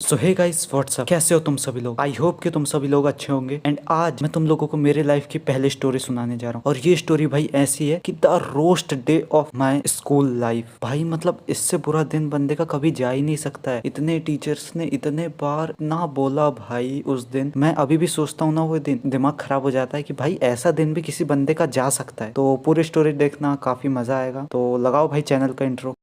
सो hey guys what's up, कैसे हो तुम सभी लोग। आई होप कि तुम सभी लोग अच्छे होंगे। एंड आज मैं तुम लोगों को मेरे लाइफ की पहली स्टोरी सुनाने जा रहा हूँ। और ये स्टोरी भाई ऐसी है कि the roast day of my school life. भाई मतलब इससे बुरा दिन बंदे का कभी जा ही नहीं सकता है। इतने टीचर्स ने इतने बार ना बोला भाई उस दिन। मैं अभी भी सोचता हूँ ना वो दिन, दिमाग खराब हो जाता है कि भाई ऐसा दिन भी किसी बंदे का जा सकता है। तो पूरी स्टोरी देखना, काफी मजा आएगा। तो लगाओ भाई चैनल का इंट्रो।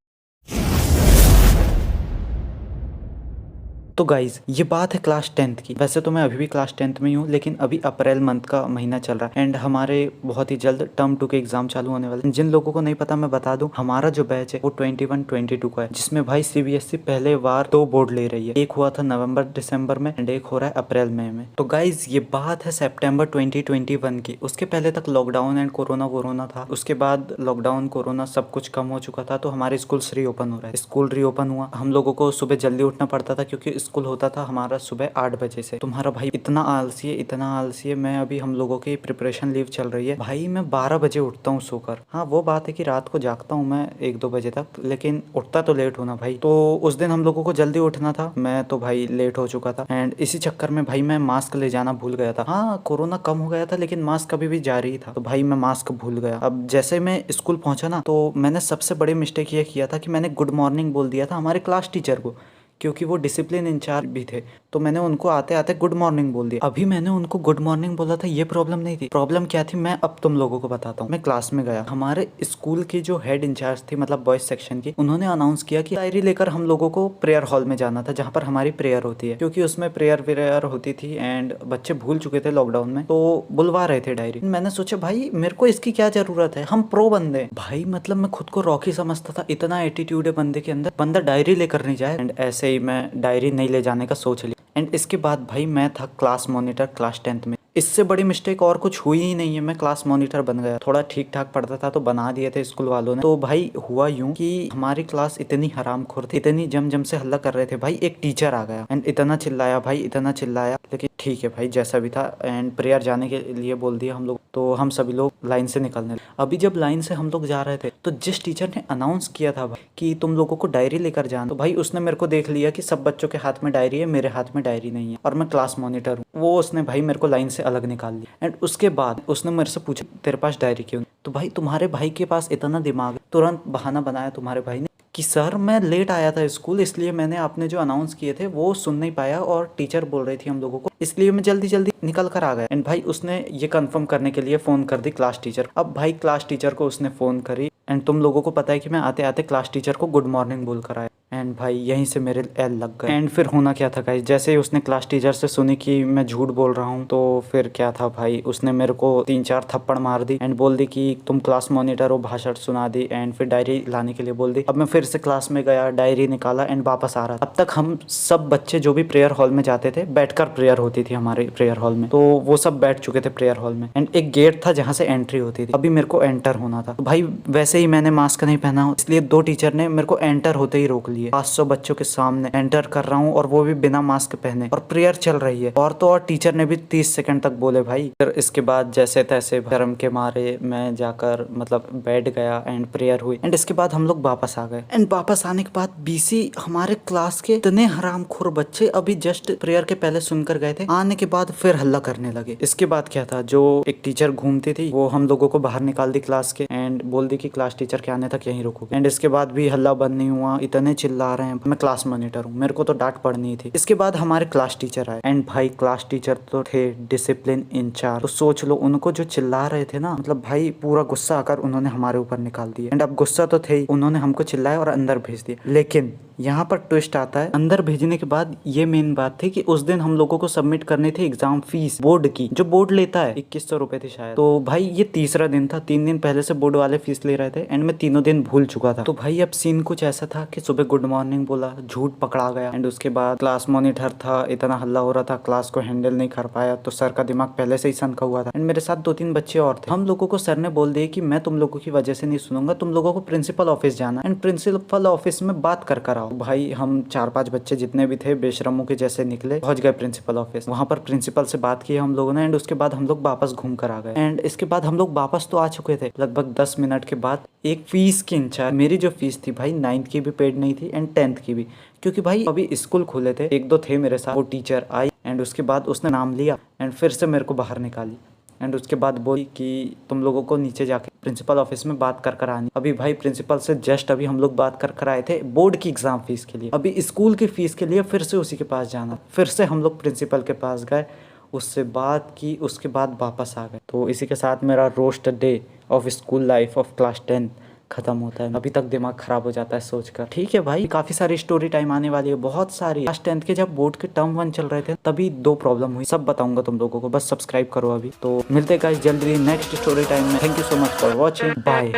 तो गाइज ये बात है क्लास 10th की। वैसे तो मैं अभी भी क्लास 10th में ही हूँ, लेकिन अभी अप्रैल मंथ का महीना चल रहा है एंड हमारे बहुत ही जल्द टर्म 2 के एग्जाम चालू होने वाले हैं। जिन लोगों को नहीं पता मैं बता दूं, हमारा जो बैच है वो 21-22 का है, जिसमें भाई सीबीएसई पहले बार 2 बोर्ड ले रही है। एक हुआ था नवंबर दिसंबर में एंड एक हो रहा है अप्रैल मई में। तो गाइज ये बात है सितंबर 2021 की। उसके पहले तक लॉकडाउन एंड कोरोना था। उसके बाद लॉकडाउन कोरोना सब कुछ कम हो चुका था, तो हमारे स्कूल रीओपन हो रहा है। स्कूल रीओपन हुआ, हम लोगों को सुबह जल्दी उठना पड़ता था क्योंकि स्कूल होता था हमारा सुबह 8 बजे से। तुम्हारा भाई इतना आलसी है, इतना आलसी है। मैं अभी हम लोगों की प्रिपरेशन लीव चल रही है भाई, मैं 12 बजे उठता हूँ सोकर। हाँ वो बात है कि रात को जागता हूँ मैं 1-2 बजे तक, लेकिन उठता तो लेट होना भाई। तो उस दिन हम लोगों को जल्दी उठना था, मैं तो भाई लेट हो चुका था एंड इसी चक्कर में भाई मैं मास्क ले जाना भूल गया था। हाँ कोरोना कम हो गया था लेकिन मास्क अभी भी जारी था, तो भाई मैं मास्क भूल गया। अब जैसे मैं स्कूल पहुंचा ना, तो मैंने सबसे बड़ी मिस्टेक ये किया था कि मैंने गुड मॉर्निंग बोल दिया था हमारे क्लास टीचर को, क्योंकि वो डिसिप्लिन इंचार्ज भी थे। तो मैंने उनको आते आते गुड मॉर्निंग बोल दिया। अभी मैंने उनको गुड मॉर्निंग बोला था, ये प्रॉब्लम नहीं थी। प्रॉब्लम क्या थी मैं अब तुम लोगों को बताता हूँ। मैं क्लास में गया, हमारे स्कूल की जो हेड इंचार्ज थी, मतलब बॉयज सेक्शन की, उन्होंने अनाउंस किया कि डायरी लेकर हम लोगों को प्रेयर हॉल में जाना था, जहाँ पर हमारी प्रेयर होती है, क्योंकि उसमें प्रेयर होती थी एंड बच्चे भूल चुके थे लॉकडाउन में, तो बुलवा रहे थे डायरी। मैंने सोचा भाई मेरे को इसकी क्या जरूरत है, हम प्रो बंदे हैं। भाई मतलब मैं खुद को रॉकी समझता था, इतना एटीट्यूड है बंदे के अंदर, बंदा डायरी लेकर नहीं जाए। एंड ऐसे ही मैं डायरी नहीं ले जाने का सोच लिया। एंड इसके बाद भाई मैं था क्लास मॉनिटर क्लास 10th में। इससे बड़ी मिस्टेक और कुछ हुई ही नहीं है, मैं क्लास मॉनिटर बन गया। थोड़ा ठीक ठाक पढ़ता था तो बना दिए थे स्कूल वालों ने। तो भाई हुआ यूं कि हमारी क्लास इतनी हरामखोर थी, इतनी जम जम से हल्ला कर रहे थे भाई। एक टीचर आ गया एंड इतना चिल्लाया भाई, इतना चिल्लाया, लेकिन ठीक है भाई जैसा भी था। एंड प्रेयर जाने के लिए बोल दिया हम लोग, तो हम सभी लोग लाइन से निकलने लगे। अभी जब लाइन से हम लोग जा रहे थे, तो जिस टीचर ने अनाउंस किया था भाई कि तुम लोगों को डायरी लेकर जाना, तो भाई उसने मेरे को देख लिया कि सब बच्चों के हाथ में डायरी है, मेरे हाथ में डायरी नहीं है और मैं क्लास मॉनिटर हूँ। वो उसने भाई मेरे को लाइन से अलग निकाल लिया। एंड उसके बाद उसने मेरे से पूछा तेरे पास डायरी क्यों नहीं? तो भाई तुम्हारे भाई के पास इतना दिमाग है, तुरंत बहाना बनाया तुम्हारे भाई ने कि सर मैं लेट आया था स्कूल, इसलिए मैंने आपने जो अनाउंस किए थे वो सुन नहीं पाया और टीचर बोल रही थी हम लोगों को, इसलिए मैं जल्दी जल्दी निकल कर आ गया। एंड भाई उसने ये कंफर्म करने के लिए फोन कर दी क्लास टीचर। अब भाई क्लास टीचर को उसने फोन करी एंड तुम लोगों को पता है कि मैं आते आते क्लास टीचर को गुड मॉर्निंग बोल कर आया। एंड भाई यहीं से मेरे एल लग गए। एंड फिर होना क्या था गाइस, जैसे ही उसने क्लास टीचर से सुनी कि मैं झूठ बोल रहा हूँ, तो फिर क्या था भाई, उसने मेरे को 3-4 थप्पड़ मार दी एंड बोल दी कि तुम क्लास मॉनिटर हो, भाषण सुना दी। एंड फिर डायरी लाने के लिए बोल दी। अब मैं फिर से क्लास में गया, डायरी निकाला एंड वापस आ रहा था। अब तक हम सब बच्चे जो भी प्रेयर हॉल में जाते थे, बैठकर प्रेयर होती थी हमारे प्रेयर हॉल में, तो वो सब बैठ चुके थे प्रेयर हॉल में। एंड एक गेट था जहाँ से एंट्री होती थी, अभी मेरे को एंटर होना था। तो भाई वैसे ही मैंने मास्क नहीं पहना, इसलिए 2 टीचर ने मेरे को एंटर होते ही रोक लिए। 500 बच्चों के सामने एंटर कर रहा हूँ और वो भी बिना मास्क पहने, और प्रेयर चल रही है। और तो और टीचर ने भी 30 सेकंड तक बोले भाई। फिर इसके बाद जैसे तैसे शर्म के मारे मैं जाकर मतलब बैठ गया एंड प्रेयर हुई। एंड इसके बाद हम लोग वापस आ गए। एंड वापस आने के बाद बीसी हमारे क्लास के इतने हरामखोर बच्चे अभी जस्ट प्रेयर के पहले सुनकर गए थे, आने के बाद फिर हल्ला करने लगे। इसके बाद क्या था, जो एक टीचर घूमती थी वो हम लोगों को बाहर निकाल दी क्लास के एंड बोल दी कि क्लास टीचर के आने तक यहीं रुकोगे। एंड इसके बाद भी हल्ला बंद नहीं हुआ, इतने चिल्ला रहे हैं। मैं क्लास मॉनिटर हूँ, मेरे को तो डांट पड़नी थी। इसके बाद हमारे क्लास टीचर आए एंड भाई क्लास टीचर तो थे डिसिप्लिन इंचार्ज। तो सोच लो उनको जो चिल्ला रहे थे ना, मतलब भाई पूरा गुस्सा आकर उन्होंने हमारे ऊपर निकाल दिया। एंड अब गुस्सा तो थे ही, उन्होंने हमको चिल्लाया और अंदर भेज दिया। लेकिन यहाँ पर ट्विस्ट आता है। अंदर भेजने के बाद ये मेन बात थी कि उस दिन हम लोगों को सबमिट करनी थी एग्जाम फीस बोर्ड की, जो बोर्ड लेता है 2100 रुपए थी शायद। तो भाई ये तीसरा दिन था, 3 दिन पहले से बोर्ड वाले फीस ले रहे थे एंड मैं तीनों दिन भूल चुका था। तो भाई अब सीन कुछ ऐसा था कि सुबह गुड मॉर्निंग बोला, झूठ पकड़ा गया। एंड उसके बाद क्लास मॉनिटर था, इतना हल्ला हो रहा था, क्लास को हैंडल नहीं कर पाया, तो सर का दिमाग पहले से ही सनका हुआ था। एंड मेरे साथ 2-3 बच्चे और थे। हम लोगों को सर ने बोल दिया कि मैं तुम लोगों की वजह से नहीं सुनूंगा, तुम लोगों को प्रिंसिपल ऑफिस जाना एंड प्रिंसिपल ऑफिस में बात कर आओ। भाई हम 4-5 बच्चे जितने भी थे बेशरमों के जैसे निकले, पहुंच गए प्रिंसिपल ऑफिस। वहां पर प्रिंसिपल से बात की हम लोगों ने एंड उसके बाद हम लोग वापस घूम कर आ गए। एंड इसके बाद हम लोग वापस तो आ चुके थे। लगभग 10 मिनट के बाद एक फीस की इंचार्ज, मेरी जो फीस थी भाई 9th की भी पेड नहीं थी एंड 10th की भी, क्योंकि भाई अभी स्कूल खुले थे, एक दो थे मेरे साथ, वो टीचर आई एंड उसके बाद उसने नाम लिया एंड फिर से मेरे को बाहर निकाली एंड उसके बाद बोली कि तुम लोगों को नीचे जाके प्रिंसिपल ऑफिस में बात कर आनी। अभी भाई प्रिंसिपल से जस्ट अभी हम लोग बात कर आए थे बोर्ड की एग्जाम फीस के लिए। अभी स्कूल की फीस के लिए फिर से उसी के पास जाना, फिर से हम लोग प्रिंसिपल के पास गए, उससे बात की, उसके बाद वापस आ गए। तो इसी के साथ मेरा roast day of school life of class 10 खत्म होता है। अभी तक दिमाग खराब हो जाता है सोचकर। ठीक है भाई, काफी सारी स्टोरी टाइम आने वाली है, बहुत सारी। क्लास 10 के जब बोर्ड के टर्म 1 चल रहे थे तभी 2 प्रॉब्लम हुई, सब बताऊंगा तुम लोगों को, बस सब्सक्राइब करो अभी। तो मिलते गाइस जल्दी नेक्स्ट स्टोरी टाइम में। Thank you so much for watching, bye.